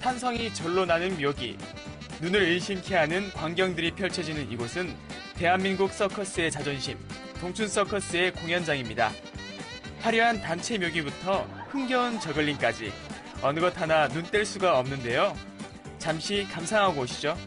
탄성이 절로 나는 묘기. 눈을 의심케 하는 광경들이 펼쳐지는 이곳은 대한민국 서커스의 자존심, 동춘 서커스의 공연장입니다. 화려한 단체 묘기부터 흥겨운 저글링까지 어느 것 하나 눈 뗄 수가 없는데요. 잠시 감상하고 오시죠.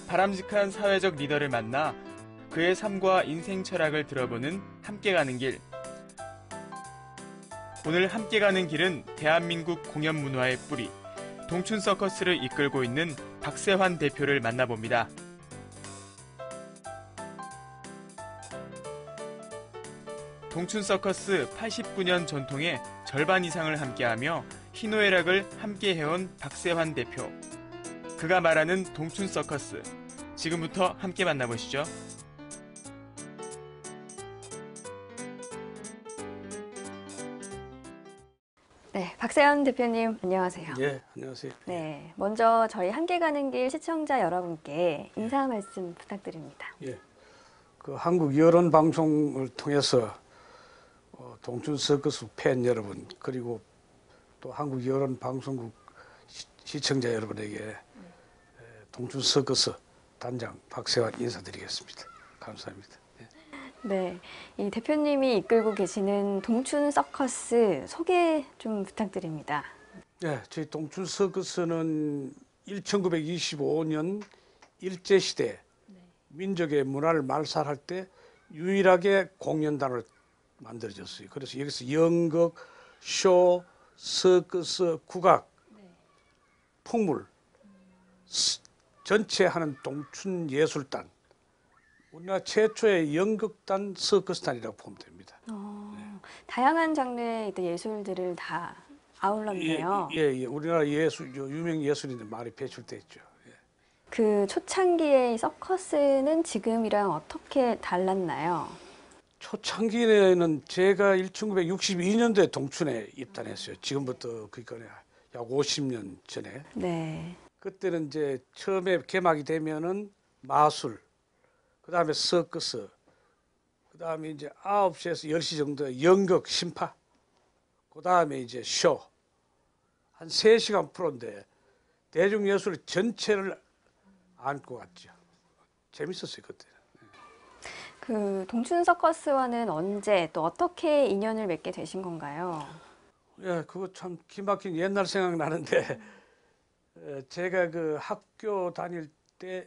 바람직한 사회적 리더를 만나 그의 삶과 인생 철학을 들어보는 함께 가는 길. 오늘 함께 가는 길은 대한민국 공연 문화의 뿌리, 동춘 서커스를 이끌고 있는 박세환 대표를 만나봅니다. 동춘 서커스 89년 전통의 절반 이상을 함께하며 희노애락을 함께 해온 박세환 대표. 그가 말하는 동춘 서커스. 지금부터 함께 만나보시죠. 네, 박세환 대표님 안녕하세요. 예, 안녕하세요. 네, 먼저 저희 함께 가는 길 시청자 여러분께 인사 말씀 부탁드립니다. 예, 그 한국 여론 방송을 통해서 동춘 서커스 팬 여러분 그리고 또 한국 여론 방송국 시청자 여러분에게 동춘 서커스 단장 박세환 인사드리겠습니다. 감사합니다. 예. 네, 이 대표님이 이끌고 계시는 동춘 서커스 소개 좀 부탁드립니다. 네, 저희 동춘 서커스는 1925년 일제시대 민족의 문화를 말살할 때 유일하게 공연단을 만들어졌어요. 그래서 여기서 연극, 쇼, 서커스, 국악, 풍물 전체 하는 동춘 예술단, 우리나라 최초의 연극단 서커스단이라고 보면 됩니다. 다양한 장르의 예술들을 다 아울렀네요. 예. 우리나라 예술, 유명 예술인들 많이 배출돼 있죠. 예. 그 초창기의 서커스는 지금이랑 어떻게 달랐나요? 초창기에는 제가 1962년도에 동춘에 입단했어요. 지금부터 그러니까 약 50년 전에. 네. 그때는 이제 처음에 개막이 되면은 마술, 그 다음에 서커스, 그 다음에 이제 9시에서 10시 정도에 연극, 심파, 그 다음에 이제 쇼. 한 3시간 프로인데 대중예술 전체를 안고 갔죠. 재밌었어요, 그때는. 그 동춘 서커스와는 언제 또 어떻게 인연을 맺게 되신 건가요? 예, 그거 참 기막힌 옛날 생각나는데 제가 그 학교 다닐 때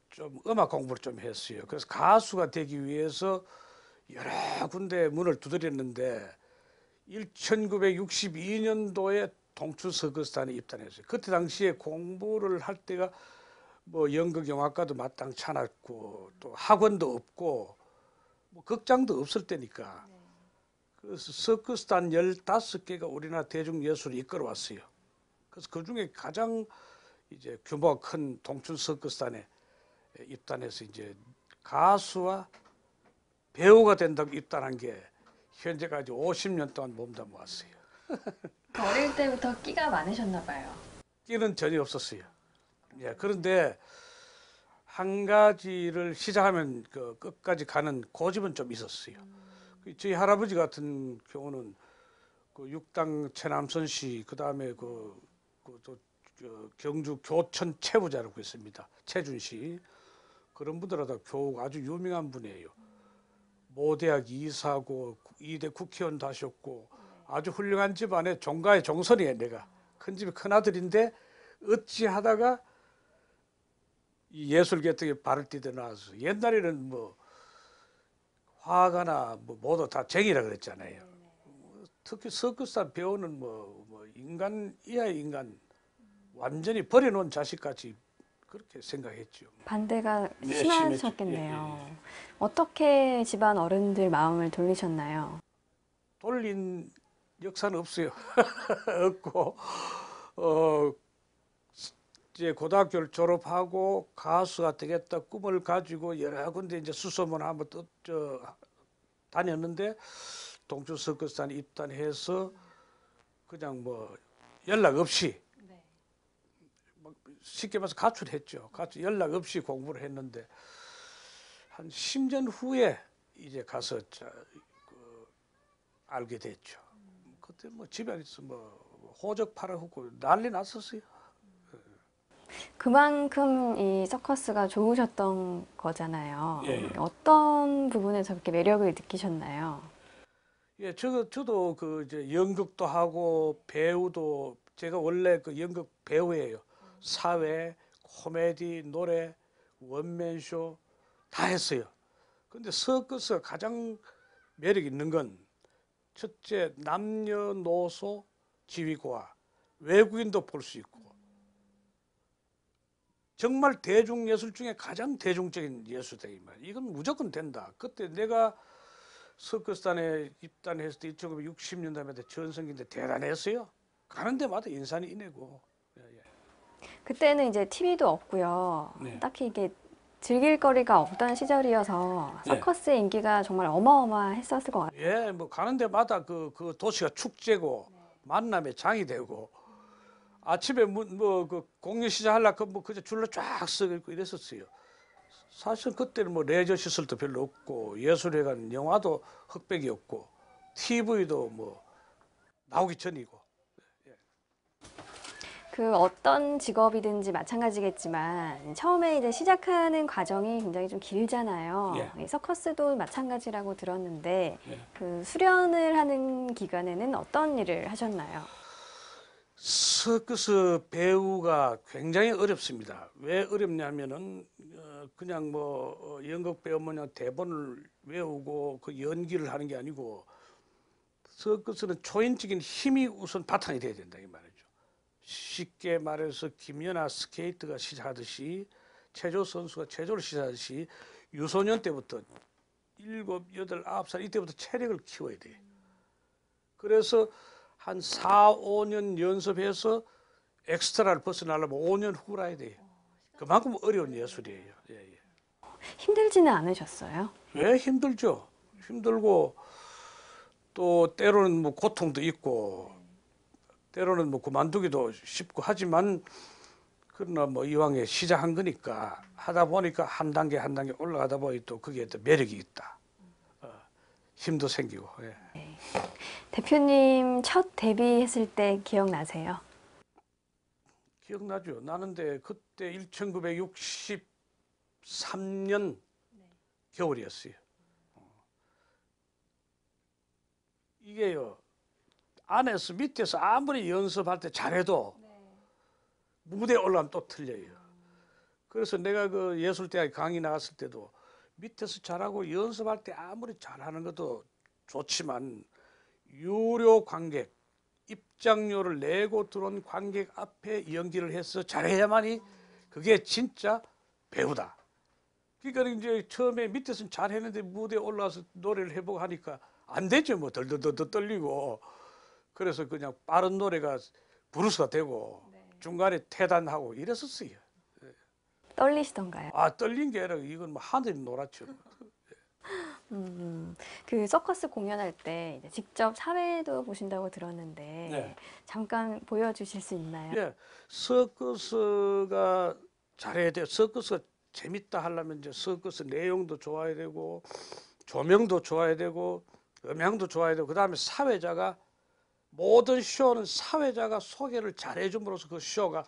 좀 음악 공부를 좀 했어요. 그래서 가수가 되기 위해서 여러 군데 문을 두드렸는데 1962년도에 동춘 서커스단에 입단했어요. 그때 당시에 공부를 할 때가 뭐 연극 영화과도 마땅치 않았고 또 학원도 없고 뭐 극장도 없을 때니까 그래서 서커스단 15개가 우리나라 대중예술을 이끌어왔어요. 그래서 그 중에 가장 이제 규모가 큰 동춘 서커스단에 입단해서 이제 가수와 배우가 된다고 입단한 게 현재까지 50년 동안 몸담아 왔어요. 어릴 때부터 끼가 많으셨나 봐요. 끼는 전혀 없었어요. 예, 그런데 한 가지를 시작하면 그 끝까지 가는 고집은 좀 있었어요. 저희 할아버지 같은 경우는 그 육당 최남선 씨, 그 다음에 또 경주 교천 최부자라고 있습니다. 최준 씨. 그런 분들하다 교우가 아주 유명한 분이에요. 모대학 이사고, 2대 국회의원도 하셨고, 아주 훌륭한 집안에 종가의 종손이에요, 내가. 큰 집이 큰아들인데, 어찌하다가 이 예술계통에 발을 띠대 나와서, 옛날에는 뭐, 화가나 뭐 모두 다 쟁이라 그랬잖아요. 특히 서커스단 배우는 뭐 인간 이하의 인간 완전히 버려놓은 자식같이 그렇게 생각했죠. 반대가 네, 심하셨겠네요. 심했죠. 예. 어떻게 집안 어른들 마음을 돌리셨나요? 돌린 역사는 없어요. 없고 이제 고등학교를 졸업하고 가수가 되겠다 꿈을 가지고 여러 군데 이제 수소문 한번 다녔는데 동춘 서커스단 입단해서 그냥 뭐 연락 없이 쉽게 말해서 가출했죠. 연락 없이 공부를 했는데 한 10년 후에 이제 가서 알게 됐죠. 그때 뭐 집안에서 뭐 호적 팔아먹고 난리 났었어요. 그만큼 이 서커스가 좋으셨던 거잖아요. 예. 어떤 부분에서 그렇게 매력을 느끼셨나요? 예, 저도 그 이제 연극도 하고 배우도 제가 원래 그 연극 배우예요. 사회, 코미디, 노래, 원맨쇼 다 했어요. 근데 서커스가 가장 매력 있는 건 첫째 남녀노소 지휘고와 외국인도 볼 수 있고 정말 대중예술 중에 가장 대중적인 예술이다 이 말. 이건 무조건 된다. 그때 내가 서커스단에 입단했을 때 1960년대에 전성기인데 대단했어요. 가는 데마다 인산이 이내고. 예. 그때는 이제 TV도 없고요. 네. 딱히 이게 즐길 거리가 없던 시절이어서 서커스의 인기가 정말 어마어마했었을 것 같아요. 예, 뭐 가는 데마다 그 도시가 축제고 만남의 장이 되고 아침에 그 공연 시작하려고 뭐 그저 줄로 쫙 서 있고 이랬었어요. 사실 그때는 뭐 레저 시설도 별로 없고 예술회관 영화도 흑백이었고 TV도 뭐 나오기 전이고. 그 어떤 직업이든지 마찬가지겠지만 처음에 이제 시작하는 과정이 굉장히 좀 길잖아요. 예. 이 서커스도 마찬가지라고 들었는데 예. 그 수련을 하는 기간에는 어떤 일을 하셨나요? 서커스 배우가 굉장히 어렵습니다. 왜 어렵냐면은 그냥 뭐 연극 배우면 대본을 외우고 그 연기를 하는 게 아니고 서커스는 초인적인 힘이 우선 바탕이 돼야 된다 이 말이죠. 쉽게 말해서 김연아 스케이트가 시작하듯이 체조 선수가 체조를 시작하듯이 유소년 때부터 7, 8, 9살 이때부터 체력을 키워야 돼. 그래서 한 4, 5년 연습해서 엑스트라를 벗어나려면 5년 후라야 돼요. 그만큼 어려운 예술이에요. 예. 힘들지는 않으셨어요? 왜 힘들죠? 힘들고 또 때로는 뭐 고통도 있고 때로는 뭐 그만두기도 쉽고 하지만 그러나 뭐 이왕에 시작한 거니까 하다 보니까 한 단계 한 단계 올라가다 보니 또 그게 또 매력이 있다. 힘도 생기고. 예. 대표님 첫 데뷔했을 때 기억나세요? 기억나죠? 나는데 그때 1963년 겨울이었어요. 이게요. 안에서 밑에서 아무리 연습할 때 잘해도 무대에 올라가면 또 틀려요. 그래서 내가 그 예술대학 강의 나갔을 때도 밑에서 잘하고 연습할 때 아무리 잘하는 것도 좋지만 유료 관객, 입장료를 내고 들어온 관객 앞에 연기를 해서 잘해야만이 그게 진짜 배우다. 그러니까 이제 처음에 밑에서는 잘했는데 무대에 올라와서 노래를 해보고 하니까 안 되죠. 뭐 덜덜덜 떨리고. 그래서 그냥 빠른 노래가 브루스가 되고 중간에 퇴단하고 이랬었어요. 떨리시던가요? 아, 떨린 게 아니라 이건 뭐 하늘이 노랗죠. 그 서커스 공연할 때 이제 직접 사회도 보신다고 들었는데 네. 잠깐 보여주실 수 있나요? 예, 서커스가 잘해야 돼요. 서커스가 재밌다 하려면 이제 서커스 내용도 좋아야 되고 조명도 좋아야 되고 음향도 좋아야 되고 그다음에 사회자가 모든 쇼는 사회자가 소개를 잘해줌으로써 그 쇼가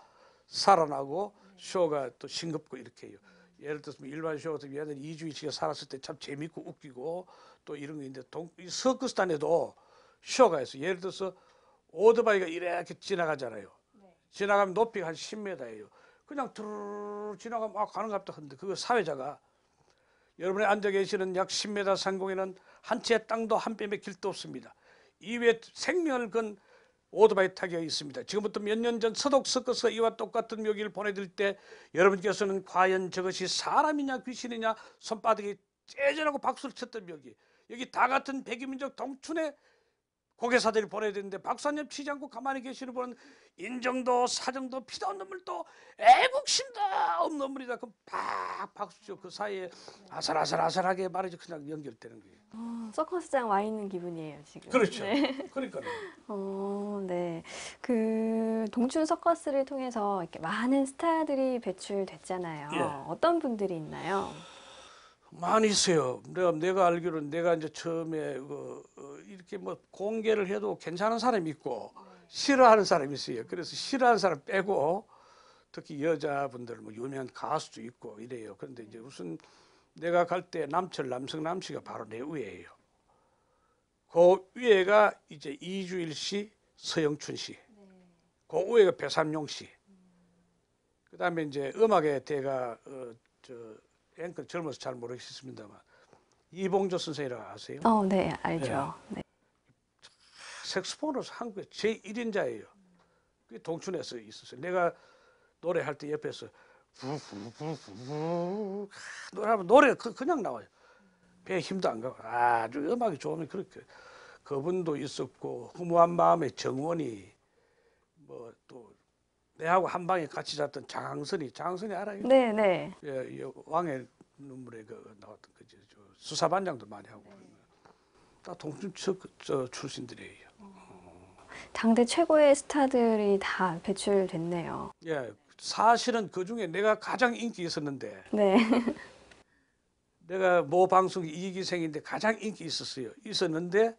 살아나고 쇼가 또 싱겁고 이렇게 해요. 예를 들어서 일반 쇼 같은 경우에는 이주희 씨가 살았을 때 참 재밌고 웃기고 또 이런 게 있는데 이 서커스단에도 쇼가 있어요. 예를 들어서 오토바이가 이렇게 지나가잖아요. 지나가면 높이가 한 10m예요. 그냥 두루루 지나가면 가는 것 같다 하는데 그거 사회자가 여러분이 앉아 계시는 약 10m 상공에는 한 채의 땅도 한 뼘의 길도 없습니다. 이외에 생명을 건 오토바이 타기가 있습니다. 지금부터 몇 년 전 서독 서커스가 이와 똑같은 묘기를 보내드릴 때 여러분께서는 과연 저것이 사람이냐 귀신이냐 손바닥에 째절하고 박수를 쳤던 묘기. 여기 다 같은 백이민족 동춘의 고개사들이 보내야 되는데 박수 한 점 치지 않고 가만히 계시는 분은 인정도 사정도 피다운 눈물도 애국심도 없는 눈물이다. 그럼 팍 박수죠. 그 사이에 아슬아슬하게 말이죠. 그냥 연결되는 거예요. 서커스장 와 있는 기분이에요, 지금. 그렇죠. 네. 그러니까요. 네. 그 동춘 서커스를 통해서 이렇게 많은 스타들이 배출됐잖아요. 예. 어떤 분들이 있나요? 많이 있어요. 내가 알기로는 내가 이제 처음에 이렇게 뭐 공개를 해도 괜찮은 사람이 있고 싫어하는 사람이 있어요. 그래서 싫어하는 사람 빼고 특히 여자분들 뭐 유명한 가수도 있고 이래요. 그런데 이제 우선 내가 갈 때 남성남 씨가 바로 내 위에예요. 그 위에가 이제 이주일 씨, 서영춘 씨. 그 위에가 배삼용 씨. 그다음에 이제 음악의 대가 앵커 젊어서 잘 모르겠습니다만 이봉조 선생이라고 아세요? 네, 알죠. 네. 색소폰으로서 한국의 제1인자예요. 그게 동춘에서 있었어요. 내가 노래할 때 옆에서 부부부부 노래하면 노래가 그냥 나와요. 배에 힘도 안 가고 아주 음악이 좋으면 그렇게 그분도 있었고 허무한 마음의 정원이 뭐 또 내하고 한 방에 같이 잤던 장항선이 알아요? 네, 네. 예, 왕의 눈물에 나왔던 그죠. 수사반장도 많이 하고 다 동춘 출신들이에요. 당대 최고의 스타들이 다 배출됐네요. 예, 사실은 그 중에 내가 가장 인기 있었는데 네. 내가 모 방송 2기생인데 가장 인기 있었는데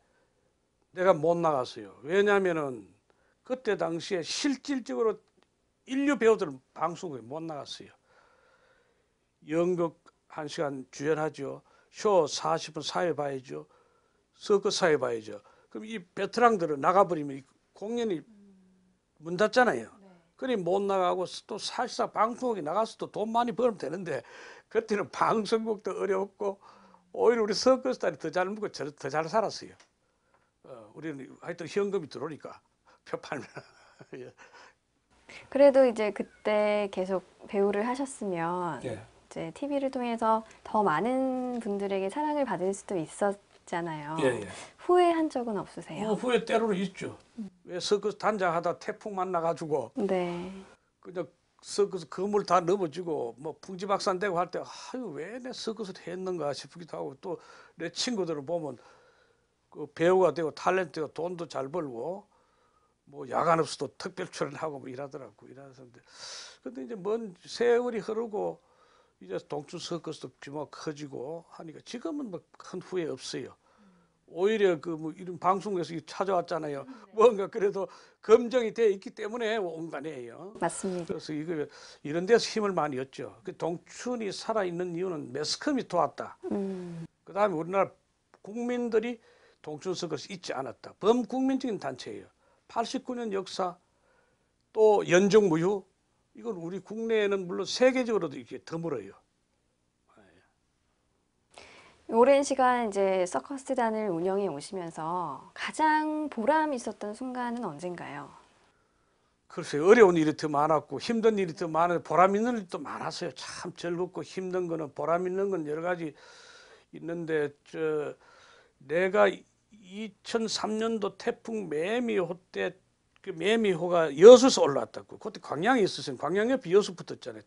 내가 못 나갔어요. 왜냐하면은 그때 당시에 실질적으로 인류 배우들은 방송국에 못 나갔어요. 연극 1시간 주연하죠. 쇼 40분 사회 봐야죠. 서커스 사회 봐야죠. 그럼 이 베테랑들은 나가버리면 공연이 문 닫잖아요. 그러니 못 나가고 또 사실상 방송국에 나가서 또 돈 많이 벌면 되는데 그때는 방송국도 어렵고 오히려 우리 서커스단이 더 잘 먹고 더 잘 살았어요. 우리는 하여튼 현금이 들어오니까 표 팔면. 예. 그래도 이제 그때 계속 배우를 하셨으면 예. 이제 TV를 통해서 더 많은 분들에게 사랑을 받을 수도 있었잖아요. 예. 후회한 적은 없으세요? 후회 때로는 있죠. 왜 서커스 단장하다 태풍 만나가지고 네. 그냥 서커스 건물 다 넘어지고 뭐 풍지박산되고 할 때 아유 왜 내 서커스를 했는가 싶기도 하고 또 내 친구들을 보면 그 배우가 되고 탤런트 되고 돈도 잘 벌고 뭐 야간 없어도 특별 출연하고 뭐 일하더라고 일하는데 근데 이제 먼 세월이 흐르고 이제 동춘 서커스도 규모가 커지고 하니까 지금은 뭐 큰 후회 없어요. 오히려 그 뭐 이런 방송에서 찾아왔잖아요. 뭔가 그래도 검증이 돼 있기 때문에 온 거 아니에요. 맞습니다. 그래서 이거 이런 데서 힘을 많이 얻죠. 그 동춘이 살아 있는 이유는 매스컴이 도왔다. 그다음에 우리나라 국민들이 동춘 서커스 잊지 않았다. 범국민적인 단체예요. 89년 역사 또 연정무휴 이건 우리 국내에는 물론 세계적으로도 이렇게 드물어요. 오랜 시간 이제 서커스단을 운영해 오시면서 가장 보람 있었던 순간은 언젠가요? 글쎄요, 어려운 일이 더 많았고 힘든 일이 더 많아요. 보람 있는 일도 많았어요. 참 즐겁고 힘든 거는 보람 있는 건 여러 가지 있는데 내가 2003년도 태풍 매미호 때 그 매미호가 여수에서 올라왔다고. 그때 광양에 있었어요. 광양 옆에 여수 붙었잖아요.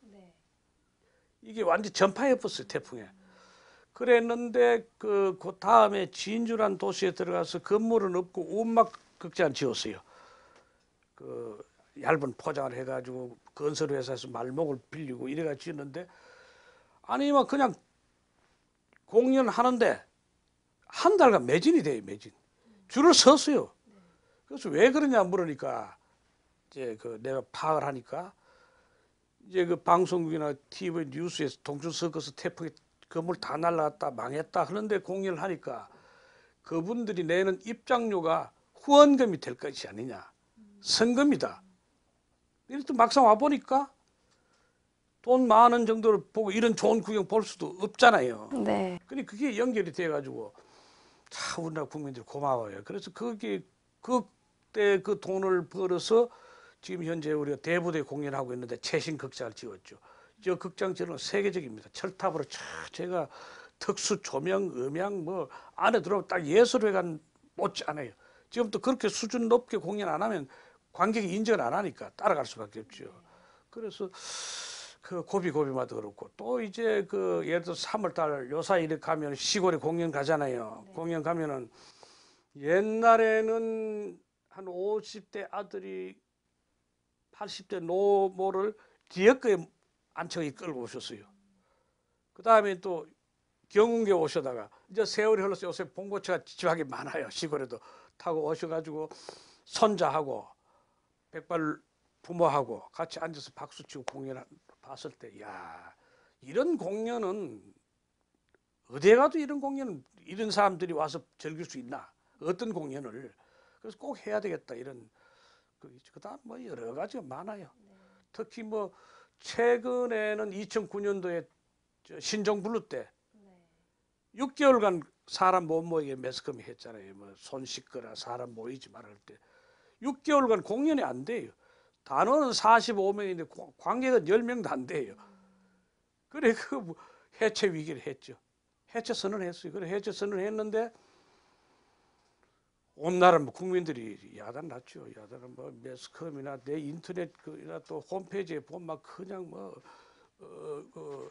이게 완전 전파해 버렸어요, 태풍에. 그랬는데 그 다음에 진주란 도시에 들어가서 건물은 없고 운막 극장 지었어요. 그 얇은 포장을 해가지고 건설회사에서 말목을 빌리고 이래가 지었는데 아니면 그냥 공연하는데 한 달간 매진이 돼요, 매진. 줄을 섰어요. 그래서 왜 그러냐 물으니까 이제 내가 파악을 하니까 이제 그 방송국이나 TV 뉴스에서 동춘 서커스 태풍에 건물 다 날라갔다 망했다 하는데 공연을 하니까 그분들이 내는 입장료가 후원금이 될 것이 아니냐. 선금이다. 이렇게 막상 와보니까 돈 많은 정도로 보고 이런 좋은 구경 볼 수도 없잖아요. 네. 근데 그게 연결이 돼가지고 참 우리나라 국민들이 고마워요. 그래서 그게 그때 그 돈을 벌어서 지금 현재 우리가 대부도에 공연하고 있는데 최신 극장을 지었죠. 저 극장 지은 세계적입니다. 철탑으로 제가 특수 조명, 음향 뭐 안에 들어오면 딱 예술회관 못지 않아요. 지금부터 그렇게 수준 높게 공연 안 하면 관객이 인정을 안 하니까 따라갈 수밖에 없죠. 그래서 그 고비고비마다 그렇고 또 이제 그 예를 들어 3월달 요사 이렇게 가면 시골에 공연 가잖아요. 공연 가면은 옛날에는 한 50대 아들이 80대 노모를 뒤에 거에 안청이 끌고 오셨어요. 그 다음에 또 경운기 오셔다가 이제 세월이 흘러서 요새 봉고차가 지하게 많아요. 시골에도 타고 오셔가지고 손자하고 백발 부모하고 같이 앉아서 박수치고 공연 봤을 때, 야, 이런 공연은 어디에 가도 이런 공연은 이런 사람들이 와서 즐길 수 있나? 어떤 공연을? 그래서 꼭 해야 되겠다 이런. 그다음 뭐 여러 가지가 많아요. 특히 뭐 최근에는 2009년도에 신종블루 때 6개월간 사람 못 모이게 매스컴이 했잖아요. 뭐 손 씻거나 사람 모이지 말할 때 6개월간 공연이 안 돼요. 단원은 45명인데 관객은 10명도 안 돼요. 그래 그 해체 위기를 했죠. 해체 선언했어요. 그래 해체 선언했는데 온 나라 뭐 국민들이 야단 났죠. 야단은 뭐 매스컴이나 내 인터넷 그나 또 홈페이지에 보면 그냥 뭐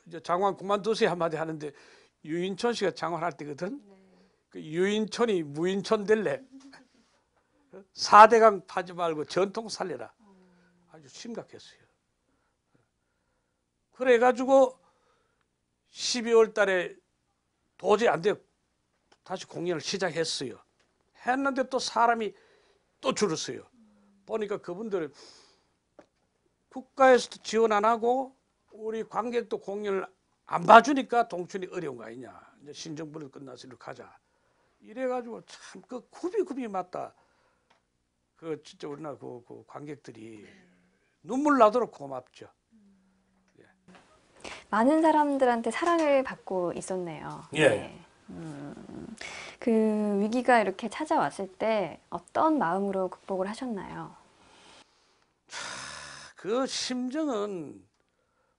이제 장관 그만두세요 한마디 하는데 유인촌 씨가 장관할 때거든. 그 유인촌이 무인촌 될래. 4대강 파지 말고 전통 살려라. 아주 심각했어요. 그래가지고 12월 달에 도저히 안 돼요. 다시 공연을 시작했어요. 했는데 또 사람이 또 줄었어요. 보니까 그분들은 국가에서도 지원 안 하고 우리 관객도 공연을 안 봐주니까 동춘이 어려운 거 아니냐. 이제 신정부를 끝나서 이리로 가자. 이래가지고 참 그 굽이 맞다. 그 진짜 우리나라 그 관객들이 눈물 나도록 고맙죠. 많은 사람들한테 사랑을 받고 있었네요. 예. 네. 그 위기가 이렇게 찾아왔을 때 어떤 마음으로 극복을 하셨나요? 그 심정은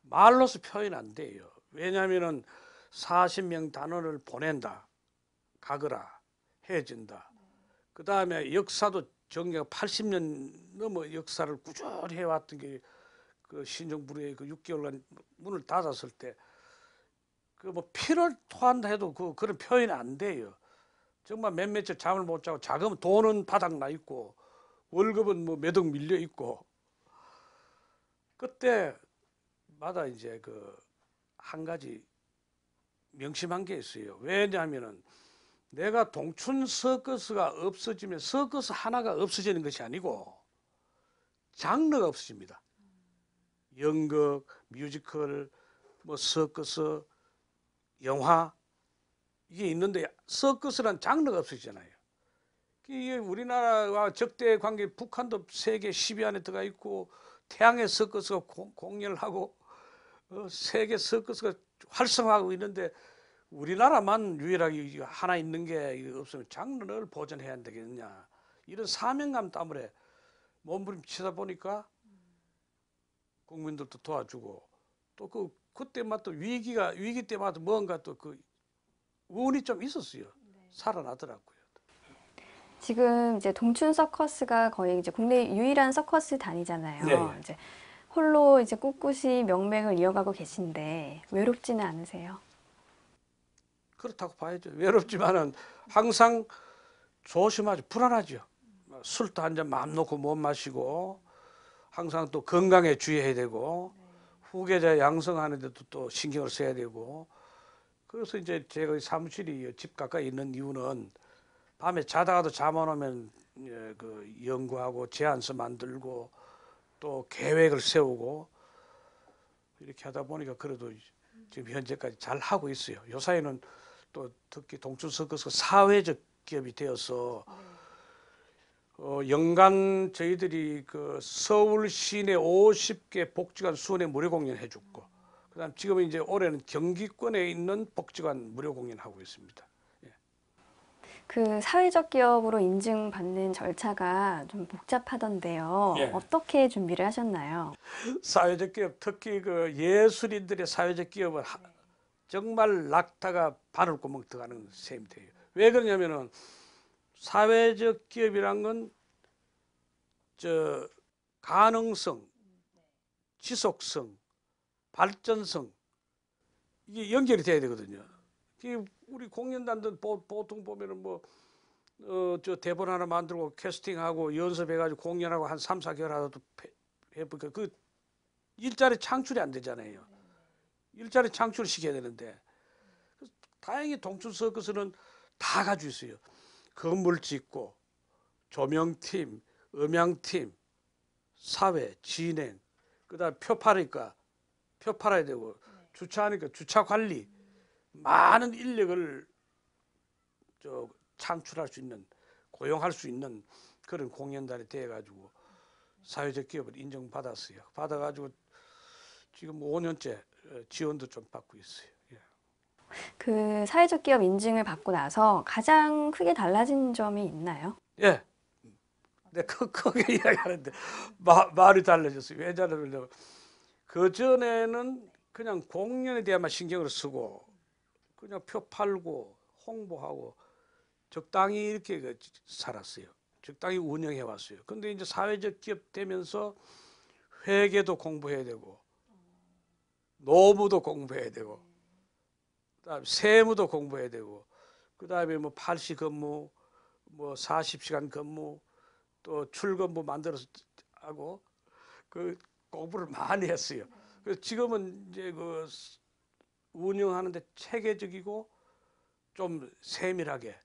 말로서 표현 안 돼요. 왜냐하면은 40명 단원을 보낸다. 가거라. 해진다. 그 다음에 역사도 정리가 80년 넘어 역사를 꾸준히 해왔던 게 그 신정부의 그 6개월간 문을 닫았을 때 그 뭐 피를 토한다 해도 그런 표현이 안 돼요. 정말 몇 며칠 잠을 못 자고 자금 돈은 바닥 나 있고 월급은 뭐 몇 억 밀려 있고 그때마다 이제 그 한 가지 명심한 게 있어요. 왜냐하면은 내가 동춘 서커스가 없어지면 서커스 하나가 없어지는 것이 아니고 장르가 없어집니다. 연극, 뮤지컬, 뭐 서커스, 영화 이게 있는데 서커스란 장르가 없어지잖아요. 이게 우리나라와 적대 관계 북한도 세계 10위 안에 들어가 있고 태양의 서커스가 공연을 하고 세계 서커스가 활성화하고 있는데 우리나라만 유일하게 하나 있는 게 없으면 장르를 보존해야 안 되겠느냐. 이런 사명감 때문에 몸부림치다 보니까 국민들도 도와주고 또 그때마다 또 위기 때마다 뭔가 또 그 운이 좀 있었어요. 살아나더라고요. 지금 이제 동춘 서커스가 거의 이제 국내 유일한 서커스 단이잖아요. 네. 이제 홀로 이제 꿋꿋이 명맥을 이어가고 계신데 외롭지는 않으세요? 그렇다고 봐야죠. 외롭지만은 항상 조심하죠. 불안하죠. 술도 한 잔 마음 놓고 못 마시고 항상 또 건강에 주의해야 되고 후계자 양성하는 데도 또 신경을 써야 되고 그래서 이제 제가 사무실이 집 가까이 있는 이유는 밤에 자다가도 잠 안 오면 그 연구하고 제안서 만들고 또 계획을 세우고 이렇게 하다 보니까 그래도 지금 현재까지 잘 하고 있어요. 요사이는 또 특히 동춘 서커스가 사회적 기업이 되어서 연간 저희들이 그 서울 시내 50개 복지관 수원에 무료 공연 해줬고 그다음 지금은 이제 올해는 경기권에 있는 복지관 무료 공연하고 있습니다. 그 사회적 기업으로 인증받는 절차가 좀 복잡하던데요. 예. 어떻게 준비를 하셨나요? 사회적 기업, 특히 그 예술인들의 사회적 기업은 정말 낙타가 바늘구멍 들어가는 셈이 돼요. 왜 그러냐면은 사회적 기업이란 건 저 가능성, 지속성, 발전성 이게 연결이 돼야 되거든요. 이게 우리 공연단들 보통 보면은 뭐 저 대본 하나 만들고 캐스팅하고 연습해가지고 공연하고 한 3, 4개월 하다도 해보니까 그 일자리 창출이 안 되잖아요. 일자리 창출을 시켜야 되는데 다행히 동춘 서커스는 다 가지고 있어요. 건물 짓고 조명팀, 음향팀, 사회, 진행, 그다음 표 팔으니까 표 팔아야 되고 주차하니까 주차 관리 많은 인력을 창출할 수 있는 고용할 수 있는 그런 공연단이 돼가지고 사회적 기업을 인정받았어요. 받아가지고 지금 5년째 지원도 좀 받고 있어요. 예. 그 사회적 기업 인증을 받고 나서 가장 크게 달라진 점이 있나요? 예. 내가 크게 이야기하는데 말이 달라졌어요. 왜 달라졌냐면 그 전에는 그냥 공연에 대한만 신경을 쓰고 그냥 표 팔고 홍보하고 적당히 이렇게 살았어요. 적당히 운영해 왔어요. 근데 이제 사회적 기업 되면서 회계도 공부해야 되고 노무도 공부해야 되고 그다음에 세무도 공부해야 되고 그다음에 뭐 8시 근무 뭐 40시간 근무 또 출근부 만들어서 하고 그 공부를 많이 했어요. 그래서 지금은 이제 그 운영하는데 체계적이고 좀 세밀하게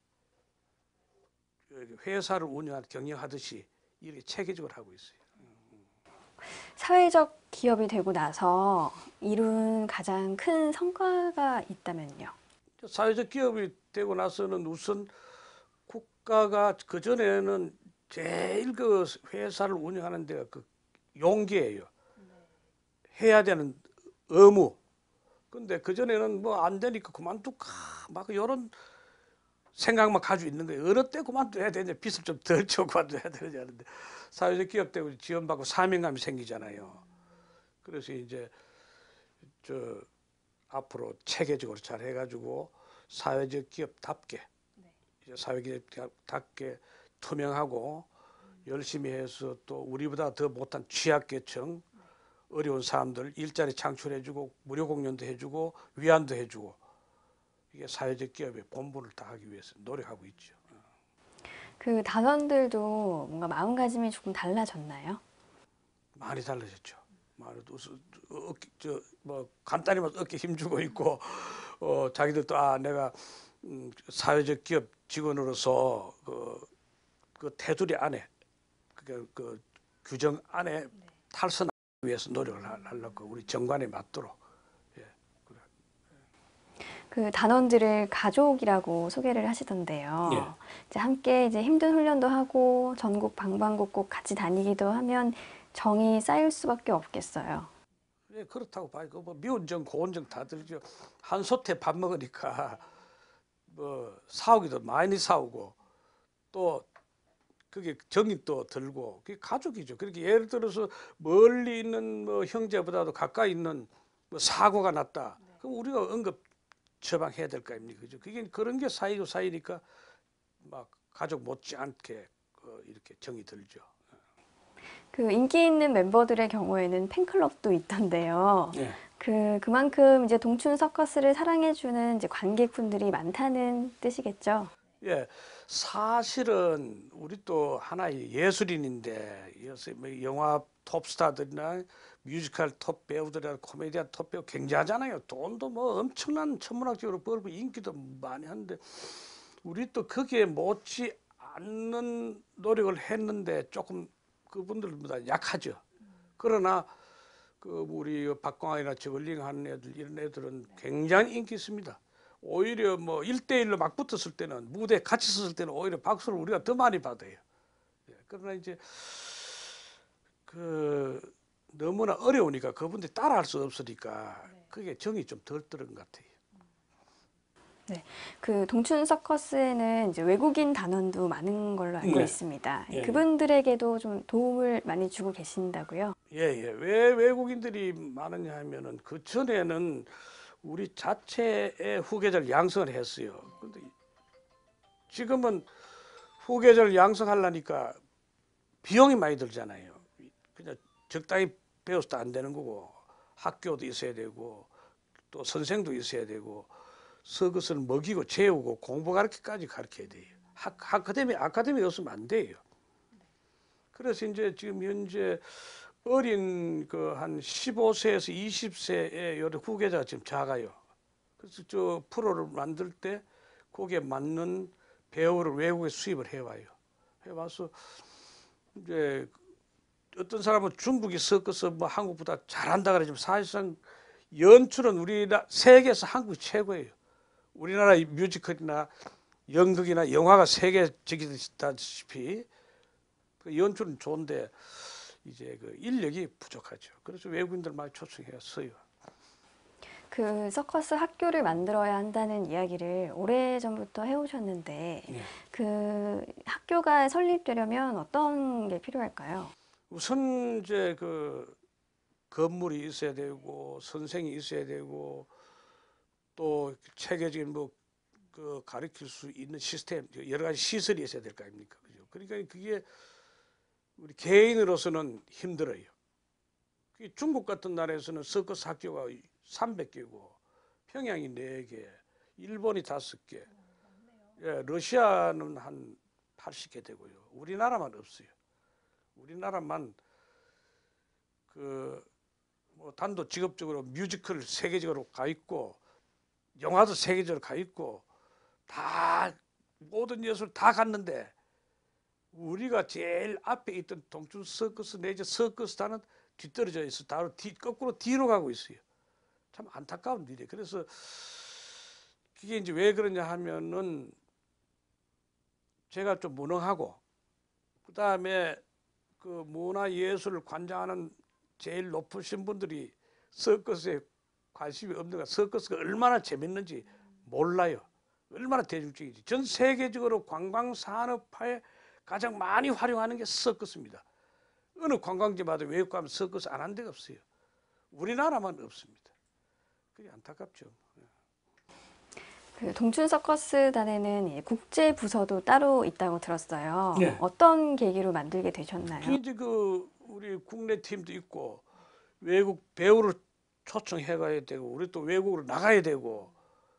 회사를 경영하듯이 이렇게 체계적으로 하고 있어요. 사회적 기업이 되고 나서 이룬 가장 큰 성과가 있다면요? 사회적 기업이 되고 나서는 우선 국가가 그 전에는 제일 그 회사를 운영하는 데가 그 용기예요. 해야 되는 의무. 근데 그 전에는 뭐 안 되니까 그만둘까 막 이런 생각만 가지고 있는 거예요. 어느 때 그만둬야 되냐, 빚을 좀 덜 줘 그만둬야 되느냐 하는데 사회적 기업 때문에 지원받고 사명감이 생기잖아요. 그래서 이제 저 앞으로 체계적으로 잘 해가지고 사회적 기업답게 사회기업답게 투명하고 열심히 해서 또 우리보다 더 못한 취약계층 어려운 사람들 일자리 창출해주고 무료 공연도 해주고 위안도 해주고 이게 사회적 기업의 본분을 다하기 위해서 노력하고 있죠. 그 단원들도 뭔가 마음가짐이 조금 달라졌나요? 많이 달라졌죠. 많이 어깨 뭐 간단히 말해서 어깨 힘주고 있고 자기들도 내가 사회적 기업 직원으로서 그 테두리 안에 그 규정 안에 탈선하기 위해서 노력을 하려고 우리 정관에 맞도록. 예. 그 단원들을 가족이라고 소개를 하시던데요. 예. 이제 함께 이제 힘든 훈련도 하고 전국 방방곡곡 같이 다니기도 하면 정이 쌓일 수밖에 없겠어요. 예, 그렇다고 봐요. 뭐 미운 정, 고운 정 다들 한 솥에 밥 먹으니까 뭐 싸우기도 많이 싸우고 또 그게 정이 또 들고 그게 가족이죠. 그렇게 예를 들어서 멀리 있는 뭐 형제보다도 가까이 있는 뭐 사고가 났다. 그럼 우리가 응급 처방해야 될 거 아닙니까? 그죠? 그게 그런 게 사이고 사이니까 막 가족 못지않게 이렇게 정이 들죠. 그 인기 있는 멤버들의 경우에는 팬클럽도 있던데요. 예. 그만큼 이제 동춘 서커스를 사랑해주는 이제 관객분들이 많다는 뜻이겠죠. 예, 사실은 우리 또 하나의 예술인인데 뭐 영화 톱스타들이나 뮤지컬 톱 배우들이나 코미디언 톱 배우 굉장하잖아요. 돈도 뭐 엄청난 천문학적으로 벌고 인기도 많이 하는데 우리 또 거기에 못지 않는 노력을 했는데 조금 그분들보다 약하죠. 그러나 그 우리 박광환이나 저글링 하는 애들 이런 애들은 굉장히 인기 있습니다. 오히려 뭐 1대1로 막 붙었을 때는 무대에 같이 섰을 때는 오히려 박수를 우리가 더 많이 받아요. 그러나 이제 그 너무나 어려우니까 그분들이 따라할 수 없으니까 그게 정이 좀 덜 들은 것 같아요. 그 동춘 서커스에는 이제 외국인 단원도 많은 걸로 알고 네. 있습니다. 예, 그분들에게도 좀 도움을 많이 주고 계신다고요? 예, 예. 왜 외국인들이 많으냐 하면은 그 전에는 우리 자체의 후계자를 양성을 했어요. 근데 지금은 후계자를 양성하려니까 비용이 많이 들잖아요. 그냥 적당히 배워서도 안 되는 거고 학교도 있어야 되고 또 선생도 있어야 되고 서것을 먹이고 재우고 공부 가르치기까지 가르쳐야 돼요. 아카데미 없으면 안 돼요. 그래서 이제 지금 현재 어린 그 한 15세에서 20세의 여러 후계자가 지금 작아요. 그래서 저 프로를 만들 때 거기에 맞는 배우를 외국에 수입을 해와요. 해와서 이제 어떤 사람은 중국이 섞어서 뭐 한국보다 잘한다 그러지만 사실상 연출은 우리나라 세계에서 한국이 최고예요. 우리나라 뮤지컬이나 연극이나 영화가 세계적이다시피 그 연출은 좋은데 이제 그 인력이 부족하죠. 그래서 외국인들 많이 초청해서요. 그 서커스 학교를 만들어야 한다는 이야기를 오래전부터 해오셨는데 예. 그 학교가 설립되려면 어떤 게 필요할까요? 우선 이제 그 건물이 있어야 되고 선생이 있어야 되고 또 체계적인 뭐 그 가르칠 수 있는 시스템 여러 가지 시설이 있어야 될 거 아닙니까? 그죠? 그러니까 그게 우리 개인으로서는 힘들어요. 중국 같은 나라에서는 서커스 학교가 300개고 평양이 4개, 일본이 5개, 예, 러시아는 한 80개 되고요. 우리나라만 없어요. 우리나라만 그 뭐 단도 직업적으로 뮤지컬 세계적으로 가 있고 영화도 세계적으로 가 있고 다 모든 예술 다 갔는데 우리가 제일 앞에 있던 동춘 서커스 내지 서커스단은 뒤떨어져 있어. 거꾸로 뒤로 가고 있어요. 참 안타까운 일이에요. 그래서 그게 이제 왜 그러냐 하면은 제가 좀 무능하고 그다음에 그 문화 예술을 관장하는 제일 높으신 분들이 서커스에 관심이 없는가, 서커스가 얼마나 재밌는지 몰라요. 얼마나 대중적인지. 전 세계적으로 관광 산업화에 가장 많이 활용하는 게 서커스입니다. 어느 관광지마다 외국 가면 서커스 안 한 데가 없어요. 우리나라만 없습니다. 그게 안타깝죠. 그 동춘 서커스단에는 국제 부서도 따로 있다고 들었어요. 네. 어떤 계기로 만들게 되셨나요? 이제 그 우리 국내 팀도 있고 외국 배우를 초청해 가야 되고 우리 또 외국으로 나가야 되고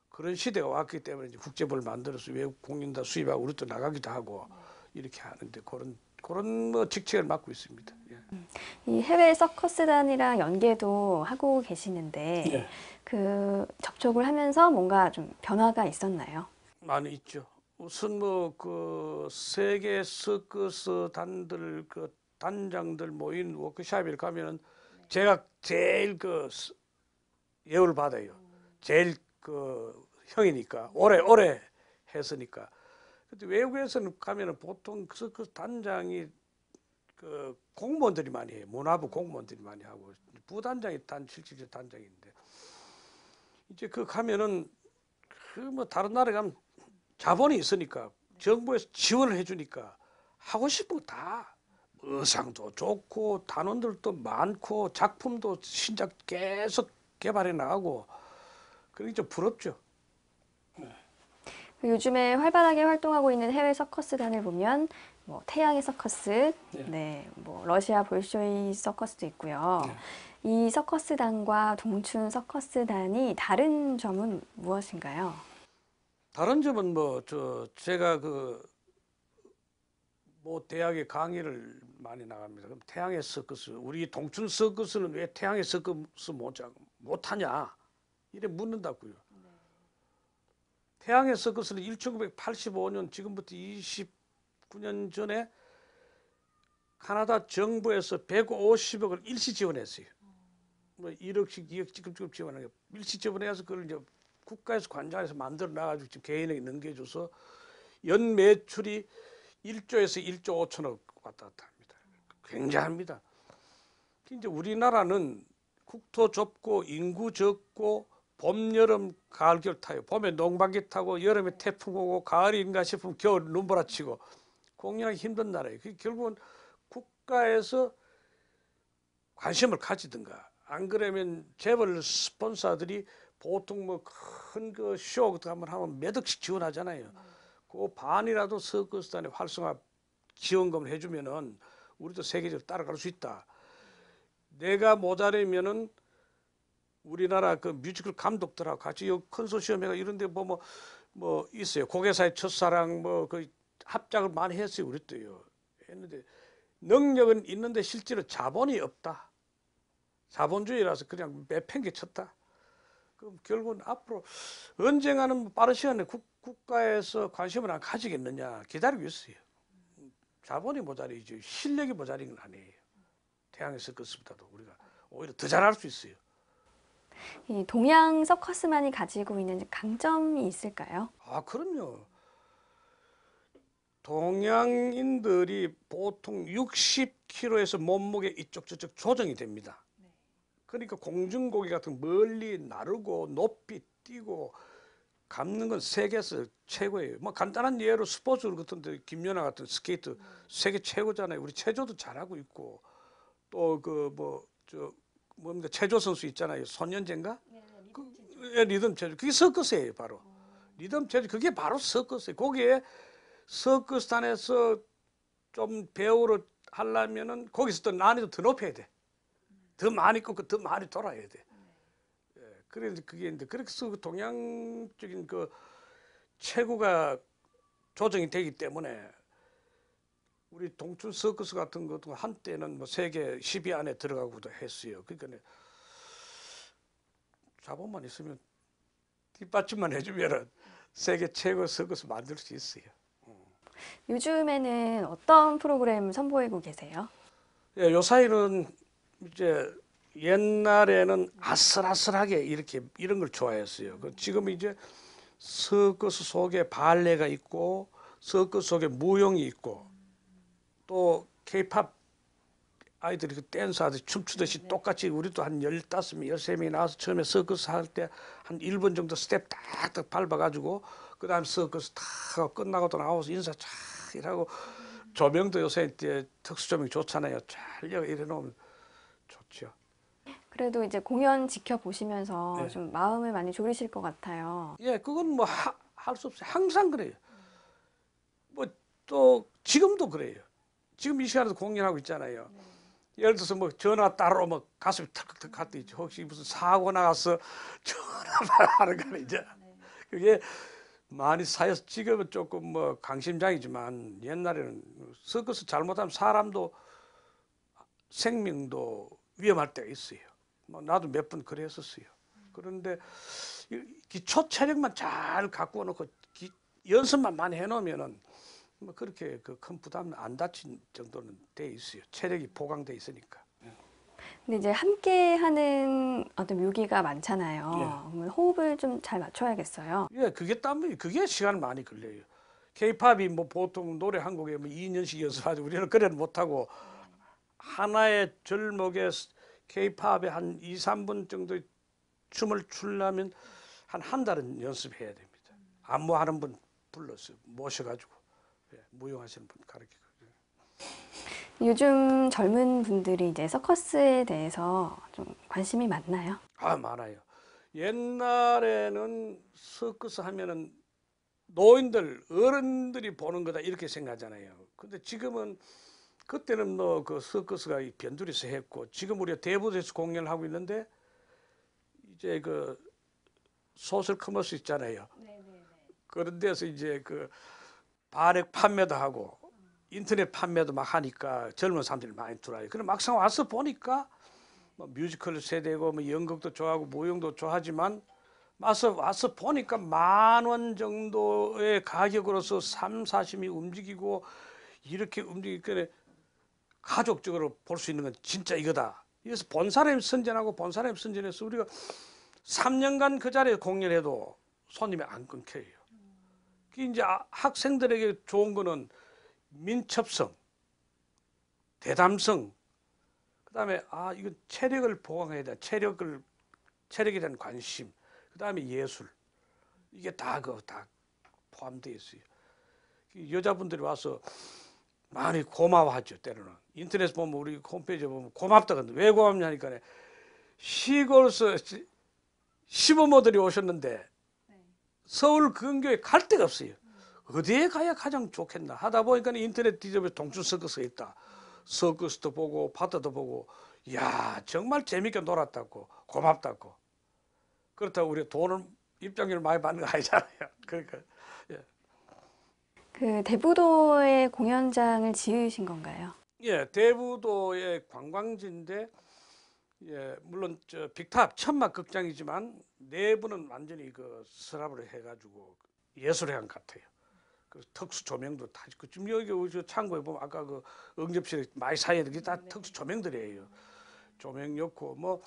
그런 시대가 왔기 때문에 이제 국제부를 만들어서 외국 공연다 수입하고 우리 또 나가기도 하고 이렇게 하는데 그런 뭐 직책을 맡고 있습니다. 예. 이 해외 서커스단이랑 연계도 하고 계시는데 예. 그 접촉을 하면서 뭔가 좀 변화가 있었나요? 많이 있죠. 우선 뭐 그 세계 서커스 단들 그 단장들 모인 워크숍에 가면은 제가 제일 그 예우를 받아요. 제일 그 형이니까 오래 했으니까. 근데 외국에서는 가면은 보통 서커스 단장이 그 공무원들이 많이 해요. 문화부 공무원들이 많이 하고 부단장이 실질적 단장인데 이제 그 가면은 그 뭐 다른 나라에 가면 자본이 있으니까 정부에서 지원을 해주니까 하고 싶은 거 다 의상도 좋고 단원들도 많고 작품도 신작 계속 개발해 나가고 그게 좀 부럽죠. 요즘에 활발하게 활동하고 있는 해외 서커스단을 보면 뭐 태양의 서커스, 네, 뭐 러시아 볼쇼이 서커스도 있고요. 이 서커스단과 동춘 서커스단이 다른 점은 무엇인가요? 다른 점은 뭐 제가 그 뭐 대학에 강의를 많이 나갑니다. 그럼 태양의 서커스, 우리 동춘 서커스는 왜 태양의 서커스 못하냐 이래 묻는다고요. 태양의 서커스는 1985년 지금부터 29년 전에 카나다 정부에서 150억을 일시 지원했어요. 뭐 1억씩 2억 지금 지원하는 게 일시 지원해서 그걸 이제 국가에서 관장해서 만들어 놔가지고 지금 개인에게 넘겨줘서 연 매출이 1조에서 1조 5천억 왔다 갔다 합니다. 굉장합니다. 이제 우리나라는 국토 좁고 인구 적고 봄, 여름, 가을, 겨울 타요. 봄에 농방기 타고 여름에 태풍 오고 가을인가 싶으면 겨울 눈보라치고 공연하기 힘든 나라예요. 결국은 국가에서 관심을 가지든가 안 그러면 재벌 스폰서들이 보통 뭐 큰 그 쇼 같은 거 한번 하면 몇 억씩 지원하잖아요. 그 반이라도 서커스단의 활성화 지원금을 해주면은 우리도 세계적으로 따라갈 수 있다. 내가 모자라면은 우리나라 그 뮤지컬 감독들하고 같이 요 컨소시엄회가 이런데 뭐 있어요. 고개사의 첫사랑 뭐 그 합작을 많이 했어요. 우리 때요. 했는데 능력은 있는데 실제로 자본이 없다. 자본주의라서 그냥 매팽개 쳤다. 그럼 결국은 앞으로 언젠가는 빠른 시간에 국가에서 관심을 안 가지겠느냐 기다리고 있어요. 자본이 모자리죠. 실력이 모자린 건 아니에요. 태양의 서커스보다도 우리가 오히려 더 잘할 수 있어요. 이 동양 서커스만이 가지고 있는 강점이 있을까요? 아, 그럼요. 동양인들이 보통 60kg에서 몸무게 이쪽 저쪽 조정이 됩니다. 그러니까 공중고기 같은 멀리 나르고 높이 뛰고 감는 건 세계에서 최고예요. 뭐 간단한 예로 스포츠 같은데 김연아 같은 스케이트 세계 최고잖아요. 우리 체조도 잘하고 있고 또 그 뭡니까 체조 선수 있잖아요. 손연재인가? 리듬 체조. 그게 서커스예요, 바로. 리듬 체조 그게 바로 서커스예요. 거기에 서커스단에서 좀 배우를 하려면은 거기서 또 난이도 더 높여야 돼. 더 많이 꺾고 더 많이 돌아야 돼. 예, 그래서 그게 이제 그래서 그 동양적인 그 체구가 조정이 되기 때문에 우리 동춘 서커스 같은 것도 한때는 뭐 세계 10위 안에 들어가고도 했어요. 그러니까 자본만 있으면 뒷받침만 해주면은 세계 최고 서커스 만들 수 있어요. 요즘에는 어떤 프로그램 선보이고 계세요? 예, 요 사이는 이제 옛날에는 아슬아슬하게 이렇게 이런 걸 좋아했어요. 지금 이제 서커스 속에 발레가 있고 서커스 속에 무용이 있고 또 케이팝 아이들이 그 댄스 하듯이 춤추듯이 똑같이 우리도 한 15명, 13명이 나와서 처음에 서커스 할 때 한 1분 정도 스텝 딱딱 밟아가지고 그 다음에 서커스 다 끝나고 또 나와서 인사 쫙 이러고 조명도 요새 이제 특수 조명 좋잖아요. 잘 이래 놓으면 좋죠. 그래도 이제 공연 지켜보시면서 네. 좀 마음을 많이 졸이실 것 같아요. 예, 그건 뭐 할 수 없어요. 항상 그래요. 뭐 또 지금도 그래요. 지금 이 시간에도 공연하고 있잖아요. 예를 들어서 뭐 전화 따로 뭐 가슴이 턱턱턱 할 때 있죠. 혹시 무슨 사고 나가서 전화만 하는 거 아니죠. 그게 많이 쌓여서 지금은 조금 뭐 강심장이지만 옛날에는 서커스 잘못하면 사람도 생명도 위험할 때가 있어요. 뭐 나도 몇 번 그랬었어요. 그런데 기초 체력만 잘 갖고 놓고 연습만 많이 해놓으면은 뭐 그렇게 그 큰 부담 안 다친 정도는 돼 있어요. 체력이 보강돼 있으니까. 근데 이제 함께 하는 어떤 묘기가 많잖아요. 예. 그러면 호흡을 좀 잘 맞춰야겠어요. 예, 그게 시간 많이 걸려요. K-팝이 뭐 보통 노래 한 곡에 뭐 2년씩 연습하죠. 우리는 그래 못하고 하나의 절목에 K-팝에 한 2, 3분 정도 춤을 추려면 한 달은 연습해야 됩니다. 안무하는 분 불러서 모셔가지고 무용하시는 분 가르치고. 요즘 젊은 분들이 이제 서커스에 대해서 좀 관심이 많나요? 아, 많아요. 옛날에는 서커스 하면은 노인들, 어른들이 보는 거다 이렇게 생각하잖아요. 근데 지금은 그때는 뭐 그 서커스가 변두리에서 했고 지금 우리가 대부도에서 공연을 하고 있는데 이제 그 소셜 커머스 있잖아요. 그런 데서 이제 그 발액 판매도 하고 인터넷 판매도 막 하니까 젊은 사람들이 많이 들어와요. 그럼 막상 와서 보니까 뭐 뮤지컬 세대고 뭐 연극도 좋아하고 무용도 좋아하지만 와서 보니까 10,000원 정도의 가격으로서 3, 40이 움직이고 이렇게 움직이니까 가족적으로 볼 수 있는 건 진짜 이거다. 그래서 본 사람이 선전하고 본 사람이 선전해서 우리가 3년간 그 자리에 공연해도 손님이 안 끊겨요. 이제 학생들에게 좋은 거는 민첩성, 대담성, 그다음에 이건 체력을 보강해야 돼. 체력에 대한 관심. 그다음에 예술 이게 다 포함되어 있어요. 여자분들이 와서 많이 고마워하죠. 때로는 인터넷 보면 우리 홈페이지 보면 고맙다 근데 왜 고맙냐니까 시골에서 시부모들이 오셨는데 서울 근교에 갈 데가 없어요. 어디에 가야 가장 좋겠나 하다 보니까 인터넷 뒤져보면 동춘 서커스가 있다. 서커스도 보고 바다도 보고 야 정말 재밌게 놀았다고 고맙다고. 그렇다고 우리 돈을 입장료를 많이 받는 거 아니잖아요. 그러니까 예. 그 대부도에 공연장을 지으신 건가요? 예, 대부도의 관광지인데 예, 물론 저 빅탑 천막 극장이지만 내부는 완전히 그 서랍을 해가지고 예술회관 같아요. 그 특수 조명도 다 있고 지금 여기 저 창고에 보면 아까 그 응접실에 많이 사이에 그게 다 특수 조명들이에요. 조명 넣고 뭐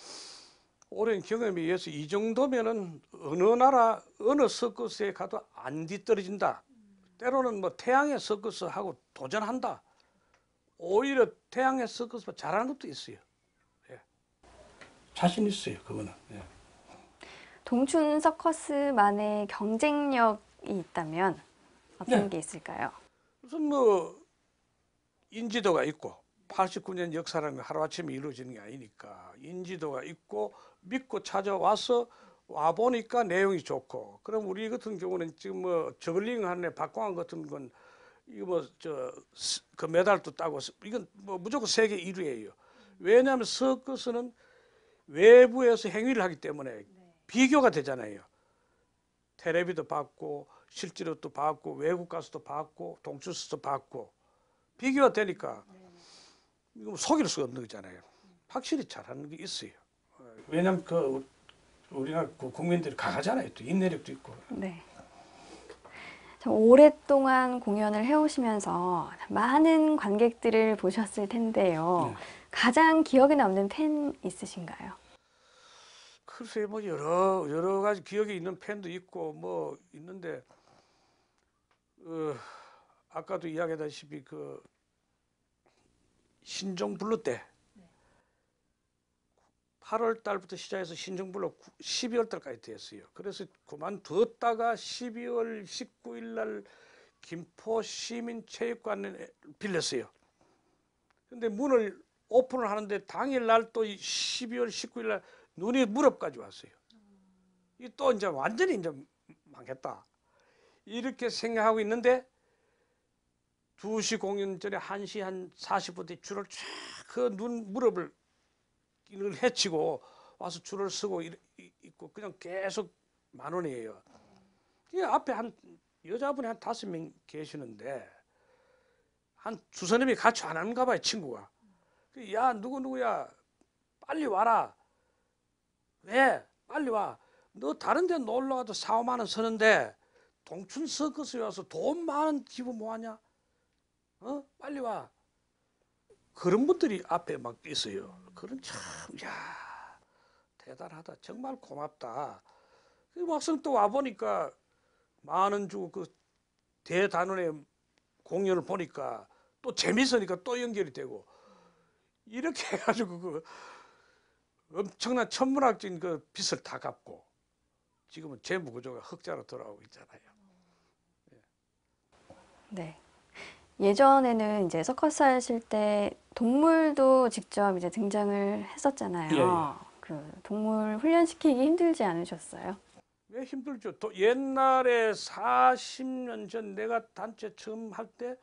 오랜 경험에 의해서 이 정도면은 어느 나라 어느 서커스에 가도 안 뒤떨어진다. 때로는 뭐 태양의 서커스하고 도전한다. 오히려 태양의 서커스보다 잘하는 것도 있어요. 예. 자신 있어요, 그거는. 예. 동춘 서커스만의 경쟁력이 있다면 어떤 네. 게 있을까요? 우선 뭐 인지도가 있고 89년 역사라는 건 하루아침에 이루어지는 게 아니니까 인지도가 있고 믿고 찾아와서 와 보니까 내용이 좋고 그럼 우리 같은 경우는 지금 뭐 저글링 하는 박광환 같은 건 이거 뭐 저 그 메달도 따고 이건 뭐 무조건 세계 1위예요. 왜냐하면 서커스는 외부에서 행위를 하기 때문에 비교가 되잖아요. 텔레비도 받고 실제로 또 받고 외국 가서도 받고 동춘서도 받고 비교가 되니까 이거 속일 수가 없는 거잖아요. 확실히 잘하는 게 있어요. 왜냐하면 그 우리나라 국민들이 강하잖아요. 또 인내력도 있고. 네. 참 오랫동안 공연을 해오시면서 많은 관객들을 보셨을 텐데요. 네. 가장 기억에 남는 팬 있으신가요? 글쎄 뭐 여러 가지 기억에 있는 팬도 있고 뭐 있는데 아까도 이야기했다시피 그 신종블루 때 8월 달부터 시작해서 신종블루 12월 달까지 됐어요. 그래서 그만두었다가 12월 19일 날 김포 시민체육관에 빌렸어요. 근데 문을 오픈을 하는데 당일 날 또 12월 19일 날 눈이 무렵까지 왔어요. 이 또 이제 완전히 이제 망했다. 이렇게 생각하고 있는데 2시 공연 전에 1시 한 40분 뒤에 줄을 쫙 그 눈 무렵을 헤치고 와서 줄을 서고 있고 그냥 계속 10,000원이에요. 이 앞에 한 여자분이 한 5명 계시는데 한 주선님이 같이 안 하는가 봐요, 친구가. 야 누구야 빨리 와라. 왜? 빨리 와. 너 다른 데 놀러 가도 4, 5만 원 쓰는데 동춘 서커스에 와서 돈 많은 기부 뭐하냐? 빨리 와. 그런 분들이 앞에 막 있어요. 그런 참, 야 대단하다. 정말 고맙다. 막상 또 와보니까 10,000원 주고 그 대단원의 공연을 보니까 또 재밌으니까 또 연결이 되고 이렇게 해가지고 그 엄청난 천문학적인 그 빚을 다 갚고 지금은 재무 구조가 흑자로 돌아오고 있잖아요. 네. 예전에는 이제 서커스 하실 때 동물도 직접 이제 등장을 했었잖아요. 예. 그 동물 훈련시키기 힘들지 않으셨어요? 왜 힘들죠? 또 옛날에 40년 전 내가 단체 처음 할 때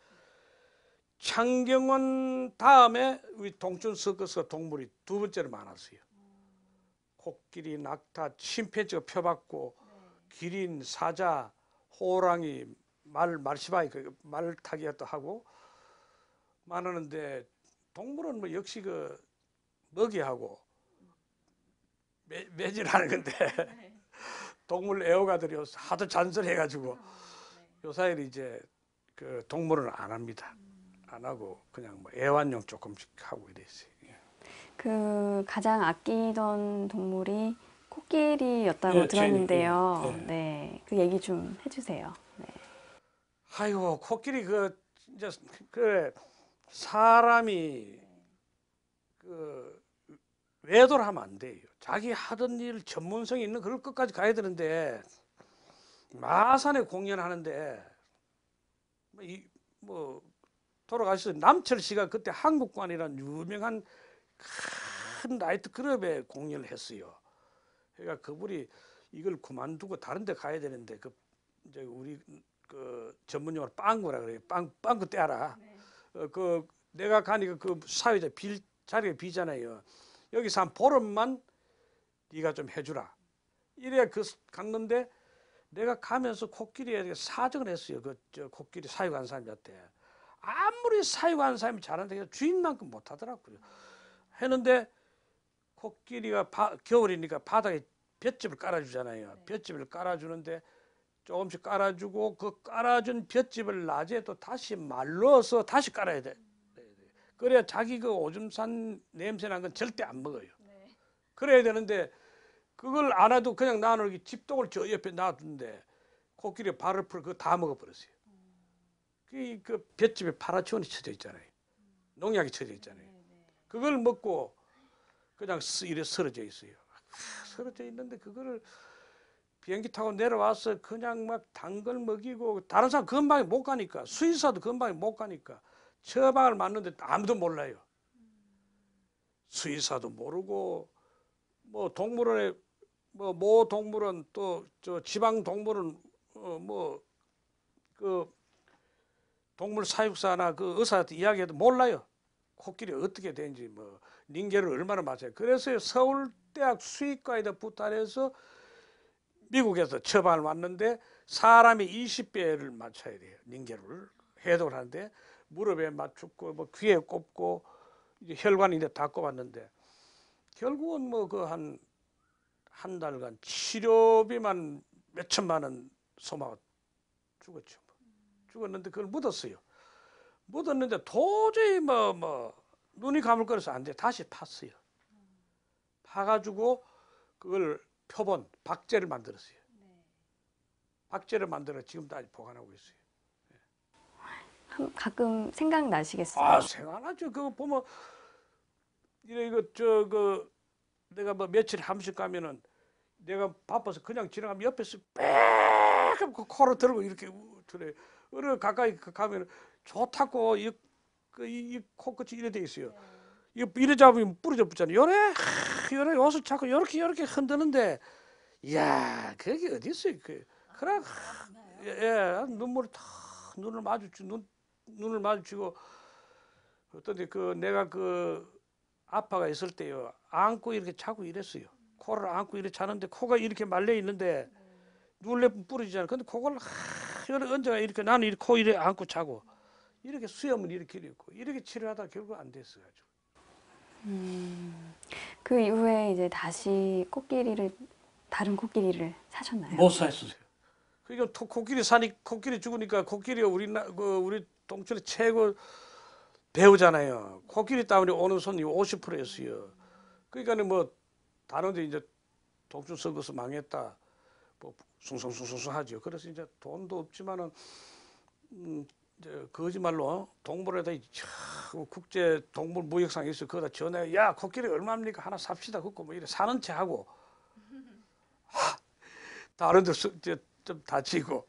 창경원 다음에 우리 동춘 서커스가 동물이 두 번째로 많았어요. 코끼리, 낙타, 침팬지가 펴봤고 기린, 사자, 호랑이, 말시바이 말 타기가 또 하고 많았는데 동물은 뭐 역시 그 먹이하고 매질하는 건데 동물 애호가들이 하도 잔소리해가지고 요사일 이제 그 동물은 안 합니다. 안 하고 그냥 뭐 애완용 조금씩 하고 이랬어요. 그 가장 아끼던 동물이 코끼리였다고 예, 들었는데요. 제니, 예. 네, 그 얘기 좀 해주세요. 네. 아이고 코끼리 그 이제 그 사람이 그 외도를 하면 안 돼요. 자기 하던 일 전문성이 있는 그걸 끝까지 가야 되는데 마산에 공연하는데 뭐 돌아가셔서 남철 씨가 그때 한국관이라는 유명한 큰 나이트 클럽에 공연을 했어요. 그러니까 그분이 이걸 그만두고 다른 데 가야 되는데 그 이제 우리 그 전문용어로 빵구라 그래요. 빵구 떼라. 그 내가 가니까 그 사회자 자리가 비잖아요. 여기서 한 보름만 네가 좀 해주라. 이래 갔는데 내가 가면서 코끼리에 사정을 했어요. 저 코끼리 사육한 사람한테 아무리 사육한 사람이 잘하는데 주인만큼 못하더라고요. 했는데 코끼리가 겨울이니까 바닥에 볏짚을 깔아주잖아요. 볏짚을 깔아주는데 조금씩 깔아주고 그 깔아준 볏짚을 낮에 또 다시 말러서 다시 깔아야 돼. 그래야 자기 그 오줌산 냄새 난 건 절대 안 먹어요. 그래야 되는데 그걸 안 해도 그냥 나는 집독을 저 옆에 놔두는데 코끼리 발을 풀 그거 다 먹어버렸어요. 그 볏짚에 파라치온이 쳐져 있잖아요. 농약이 쳐져 있잖아요. 그걸 먹고 그냥 이래 쓰러져 있어요. 쓰러져 있는데 그거를 비행기 타고 내려와서 그냥 막 단 걸 먹이고 다른 사람 근방에 못 가니까 수의사도 근방에 못 가니까 처방을 맞는데 아무도 몰라요. 수의사도 모르고 뭐 동물원에 모 동물원 또 저 지방 동물원 뭐 그 동물 사육사나 그 의사한테 이야기해도 몰라요. 코끼리 어떻게 되는지 뭐 링겔을 얼마나 맞아요. 그래서 서울대학 수의과에다 부탁해서 미국에서 처방을 왔는데 사람이 20배를 맞춰야 돼요. 링겔을 해독을 하는데 무릎에 맞추고 뭐 귀에 꼽고 이제 혈관이 다 꼽았는데 결국은 뭐 그 한 달간 치료비만 몇 천만 원 소모하고 죽었죠. 죽었는데 그걸 묻었어요. 묻었는데 도저히 뭐 눈이 감을거려서 안 돼. 다시 팠어요. 파가지고 그걸 표본 박제를 만들었어요. 박제를 만들어 지금도 아직 보관하고 있어요. 가끔 생각나시겠어요? 아 생각나죠. 그거 보면 이거 내가 뭐 며칠 한 번씩 가면은 내가 바빠서 그냥 지나가면 옆에서 빽 하고 코로 들고 이렇게 그래. 어느 가까이 가면 좋다고 이 코끝이 이래 돼 있어요. 이래 잡으면 부러져 붙잖아요. 요래 요새 자꾸 요렇게 흔드는데 이야 그게 어디 있어요. 그래 눈물이 다 눈을 마주치고 어떤데 그 내가 그 아빠가 있을 때요 안고 이렇게 자고 이랬어요. 코를 안고 이렇게 자는데 코가 이렇게 말려 있는데 누울래면 부러지잖아요. 근데 그걸 이렇게 언제가 이렇게 나는 이렇게 코 이렇게 안고 자고 이렇게 수염을 이렇게 있고 이렇게 치료하다 결국 안 됐어요. 그 이후에 이제 다시 다른 코끼리를 사셨나요? 못 샀어요. 그러니까 코끼리 죽으니까 코끼리가 우리 동촌의 최고 배우잖아요. 코끼리 때문에 오는 손이 50%였어요. 그러니까는 뭐 다른데 이제 동촌 썩어서 망했다. 뭐 숭숭숭숭 하죠. 그래서 이제 돈도 없지만은 이제 거짓말로 동물에다 국제 동물 무역상에 있어 거기다 전해 야 코끼리 얼마입니까 하나 삽시다 그거 뭐 이래 사는 체 하고 다른 데좀 다치고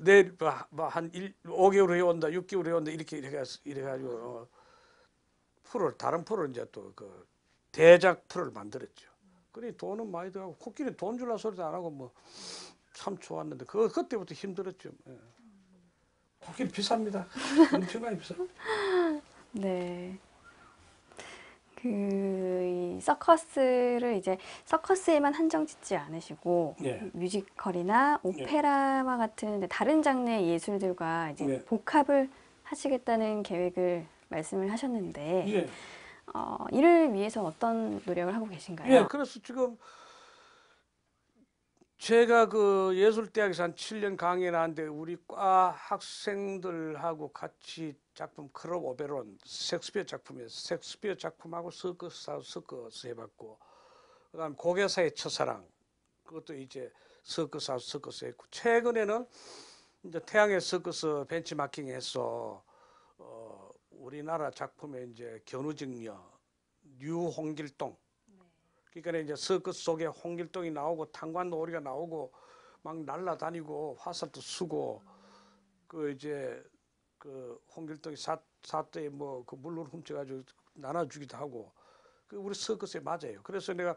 내일 한 5개월 후에 온다 6개월 후에 온다 이렇게 가지고 다른 프로를 이제 또 그 대작 프로를 만들었죠. 그래 돈은 많이 들어가고 코끼리 돈 줄라 소리도 안 하고 뭐 참 좋았는데 그때부터 힘들었죠. 예. 코끼리 비쌉니다. 엄청나게 비싸. 네. 이 서커스를 이제 서커스에만 한정 짓지 않으시고 예. 뮤지컬이나 오페라와 같은 다른 장르의 예술들과 이제 예. 복합을 하시겠다는 계획을 말씀을 하셨는데 예. 이를 위해서 어떤 노력을 하고 계신가요? 예. 그래서 지금 제가 그 예술대학에서 한 7년 강의를 하는데 우리 과 학생들하고 같이 작품 클럽 오베론 섹스피어 작품하고 서커스 해봤고 그다음 고개사의 첫사랑 그것도 이제 서커스 했고 최근에는 이제 태양의 서커스 벤치마킹해서 우리나라 작품에 이제 견우직녀 류홍길동 그러니까 이제 서커스 속에 홍길동이 나오고 탄관오리가 나오고 막 날라다니고 화살도 쏘고 그 이제 그 홍길동이 사또에 뭐 그 물론 훔쳐가지고 나눠주기도 하고 그 우리 서커스에 맞아요. 그래서 내가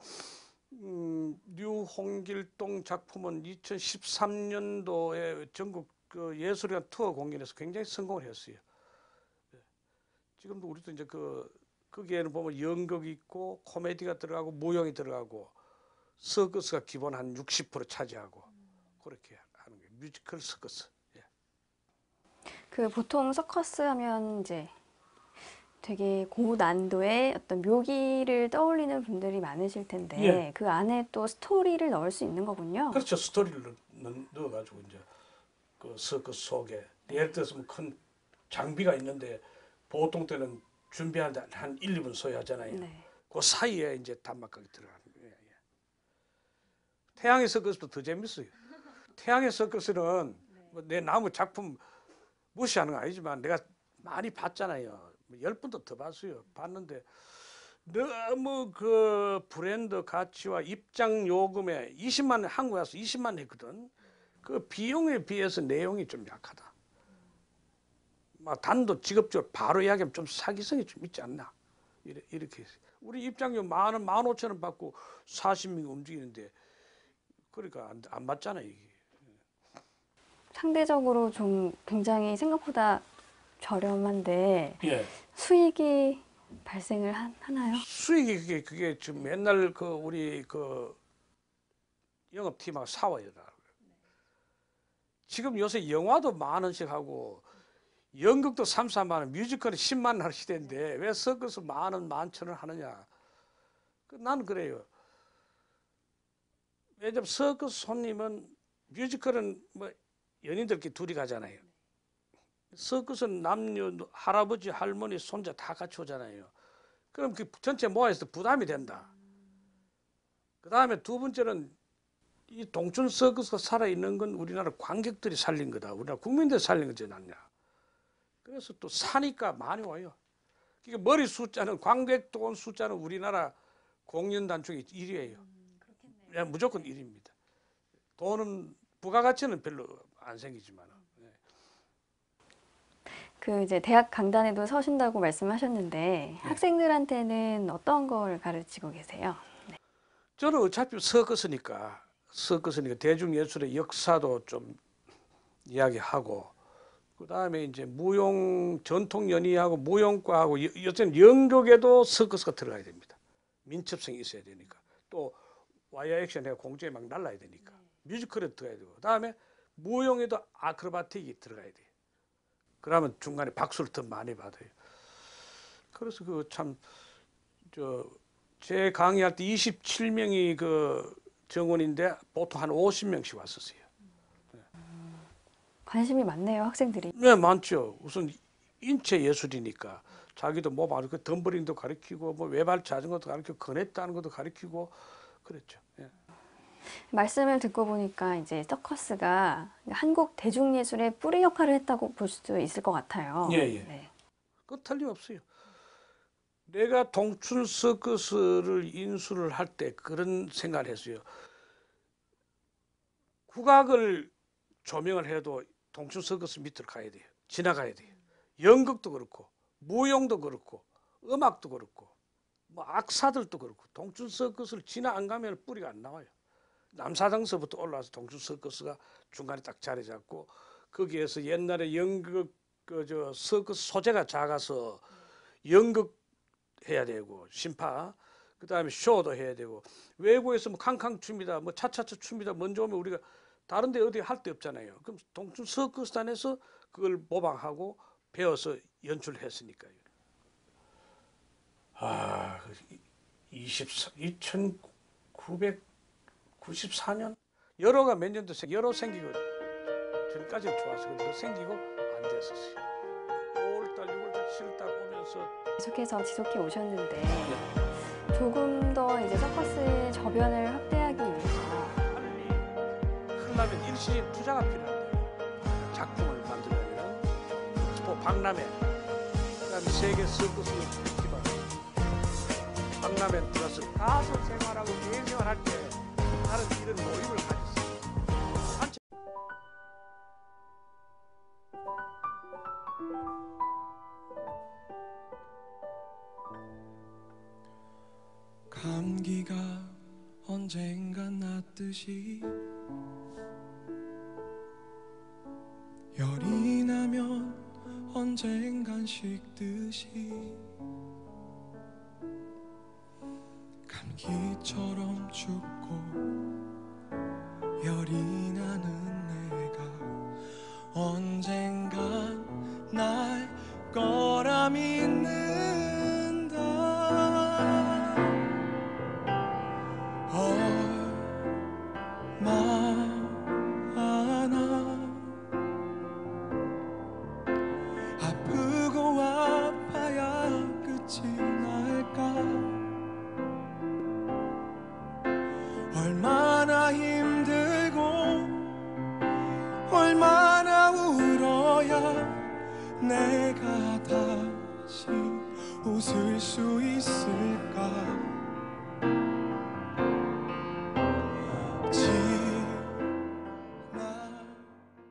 뉴 홍길동 작품은 2013년도에 전국 그 예술관 투어 공연에서 굉장히 성공을 했어요. 지금도 우리도 이제 거기에는 보면 연극이 있고 코미디가 들어가고 무용이 들어가고 서커스가 기본 한 60% 차지하고 그렇게 하는 게 뮤지컬 서커스. 예. 그 보통 서커스 하면 이제 되게 고난도의 어떤 묘기를 떠올리는 분들이 많으실 텐데 예. 그 안에 또 스토리를 넣을 수 있는 거군요. 그렇죠. 스토리를 넣어가지고 이제 그 서커스 속에 예를 들어서 뭐 큰 장비가 있는데 보통 때는 준비하는데 한 1, 2분 소요하잖아요. 네. 그 사이에 이제 단막극이 들어가는 거예요. 예. 태양의 서커스도 더 재밌어요. 태양의 서커스는 뭐 내 나무 작품 무시하는 건 아니지만 내가 많이 봤잖아요. 10번도 더 봤어요. 봤는데 너무 그 브랜드 가치와 입장 요금에 20만 원, 한국에 와서 20만 원 했거든. 그 비용에 비해서 내용이 좀 약하다. 막 단도 직업적으로 바로 이야기하면 좀 사기성이 좀 있지 않나. 이렇게 했어요. 우리 입장료 10,000원, 15,000원 받고 40명 움직이는데 그러니까 안 맞잖아요. 이게. 상대적으로 좀 굉장히 생각보다 저렴한데 예. 수익이 발생을 하나요? 수익이 그게 지금 옛날 그 우리 그 영업팀하고 싸워요. 지금 요새 영화도 10,000원씩 하고 연극도 3, 4만 원, 뮤지컬이 10만 원 하는 시대인데 왜 서커스 10,000원, 11,000원 하느냐. 나는 그래요. 왜냐면 서커스 손님은 뮤지컬은 뭐 연인들끼리 둘이 가잖아요. 서커스는 남녀, 할아버지, 할머니, 손자 다 같이 오잖아요. 그럼 그 전체 모아서 부담이 된다. 그 다음에 두 번째는 이 동춘 서커스가 살아있는 건 우리나라 관객들이 살린 거다. 우리나라 국민들이 살린 거지 않냐. 그래서 또 사니까 많이 와요. 그러니까 머리 숫자는 관객 돈 숫자는 우리나라 공연단 중에 1위예요. 네, 무조건 1위입니다. 돈은 부가가치는 별로 안 생기지만. 그 이제 대학 강단에도 서신다고 말씀하셨는데 학생들한테는 어떤 걸 가르치고 계세요? 네. 저는 어차피 서커스니까 대중예술의 역사도 좀 이야기하고 그 다음에 이제 무용 전통 연희하고 무용과하고 요새는 연극에도 서커스가 들어가야 됩니다. 민첩성이 있어야 되니까 또 와이어 액션 해서 공중에 막 날라야 되니까 뮤지컬에 들어가야 되고 그 다음에 무용에도 아크로바틱이 들어가야 돼요. 그러면 중간에 박수를 더 많이 받아요. 그래서 그 참 제 강의할 때 27명이 그 정원인데 보통 한 50명씩 왔었어요. 관심이 많네요, 학생들이. 네, 많죠. 우선 인체 예술이니까 자기도 뭐 그 덤블링도 가르치고 뭐 외발 자전거도 가르치고 거넷다는 것도 가르치고 그랬죠. 예. 말씀을 듣고 보니까 이제 서커스가 한국 대중예술의 뿌리 역할을 했다고 볼 수도 있을 것 같아요. 예, 예. 네. 그 틀림없어요. 내가 동춘 서커스를 인수를 할 때 그런 생각을 했어요. 국악을 조명을 해도 동춘 서커스 밑으로 가야 돼요. 지나가야 돼요. 연극도 그렇고 무용도 그렇고 음악도 그렇고 뭐 악사들도 그렇고 동춘 서커스를 지나 안 가면 뿌리가 안 나와요. 남사당서부터 올라와서 동춘 서커스가 중간에 딱 자리 잡고 거기에서 옛날에 연극 서커스 소재가 작아서 연극 해야 되고 심파 그다음에 쇼도 해야 되고 외국에서 뭐 캉캉 춤이다 뭐 차차차 춤이다 먼저 오면 우리가 다른 데 어디 할 데 없잖아요. 그럼 동춘 서커스단에서 그걸 모방하고 배워서 연출을 했으니까요. 1994년 여로가 몇 년도 여로 생기고 전까지는 좋았어요. 근데 생기고 안 됐었어요. 5월달, 6월달, 7월달 오면서 계속해서 지속해 오셨는데 조금 더 이제 서커스의 저변을 확대하기 위해서 빨리 하려면 일시적인 투자가 필요한데 작품을 만들려면 엑스포 박람회 그다음에 세계 서커스 기반 박람회 플러스 가수 생활하고 개인 생활할 때 나는 이런 모임을 가졌어요. 단체. 감기가 언젠간 낫듯이 열이 나면 언젠간 식듯이 감기처럼 춥고 열이 나는 내가 언젠간 날 거라 믿는다. 얼마나 아프고 아파야 끝이 날까. 얼마나 힘들고 얼마나 울어야 내가 다시 웃을 수 있어.